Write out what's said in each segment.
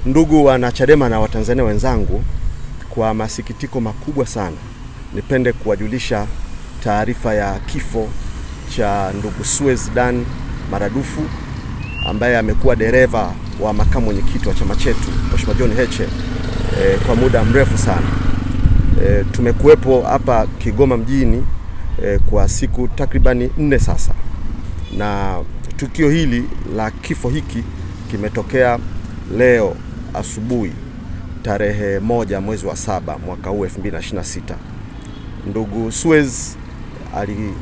Ndugu wanachadema na Watanzania wenzangu, kwa masikitiko makubwa sana nipende kuwajulisha taarifa ya kifo cha ndugu Suez Dan Maradufu ambaye amekuwa dereva wa makamu mwenyekiti wa chama chetu Mheshimiwa John Heche kwa muda mrefu sana. Tumekuwepo hapa Kigoma mjini kwa siku takribani 4 sasa, na tukio hili la kifo hiki kimetokea leo asubuhi tarehe 1 mwezi wa 7 mwaka huu 2026. Ndugu Suez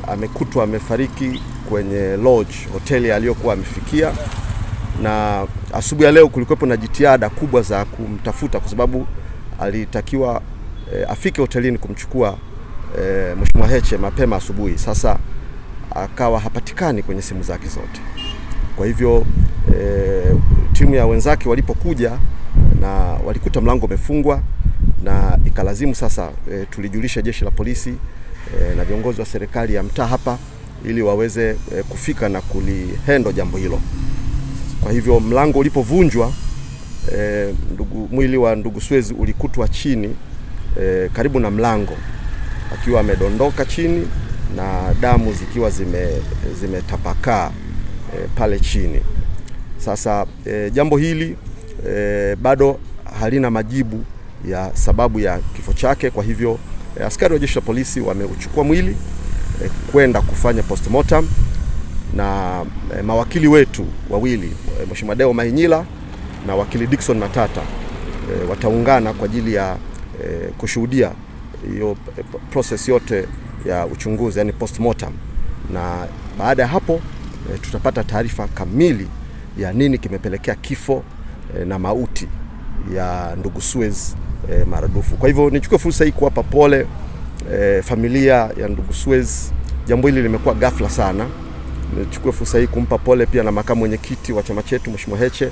amekutwa amefariki kwenye lodge hoteli aliyokuwa amefikia, na asubuhi ya leo kulikuwepo na jitihada kubwa za kumtafuta kwa sababu alitakiwa afike hotelini kumchukua Mheshimiwa Heche mapema asubuhi. Sasa akawa hapatikani kwenye simu zake zote. Kwa hivyo timu ya wenzake walipokuja na walikuta mlango umefungwa, na ikalazimu sasa tulijulisha jeshi la polisi na viongozi wa serikali ya mtaa hapa ili waweze kufika na kulihendo jambo hilo. Kwa hivyo mlango ulipovunjwa, mwili wa ndugu Suez ulikutwa chini karibu na mlango, akiwa amedondoka chini na damu zikiwa zimetapakaa pale chini. Sasa jambo hili bado halina majibu ya sababu ya kifo chake. Kwa hivyo askari wa jeshi la polisi wameuchukua mwili kwenda kufanya postmortem, na mawakili wetu wawili, Mheshimiwa Deo Mahinyila na wakili Dickson Matata, wataungana kwa ajili ya kushuhudia hiyo process yote ya uchunguzi, yani postmortem, na baada ya hapo tutapata taarifa kamili ya nini kimepelekea kifo na mauti ya ndugu Suez Maradufu. Kwa hivyo nichukue fursa hii kuwapa pole familia ya ndugu Suez. Jambo hili limekuwa ghafla sana. Nichukue fursa hii kumpa pole pia na makamu mwenyekiti wa chama chetu Mheshimiwa Heche.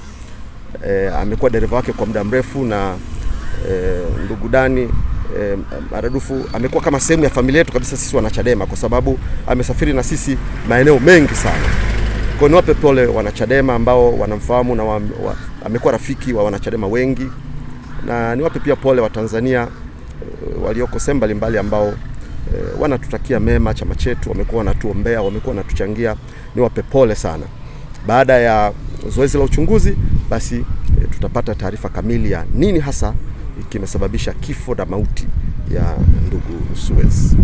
Amekuwa dereva wake kwa muda mrefu, na ndugu Dani Maradufu amekuwa kama sehemu ya familia yetu kabisa sisi wanachadema, kwa sababu amesafiri na sisi maeneo mengi sana. Kwa niwape pole wanachadema ambao wanamfahamu, na amekuwa rafiki wa wanachadema wengi, na niwape pia pole wa Tanzania walioko sehemu mbalimbali ambao wanatutakia mema chama chetu, wamekuwa wanatuombea, wamekuwa wanatuchangia. Niwape pole sana. Baada ya zoezi la uchunguzi, basi tutapata taarifa kamili ya nini hasa kimesababisha kifo na mauti ya ndugu Suez.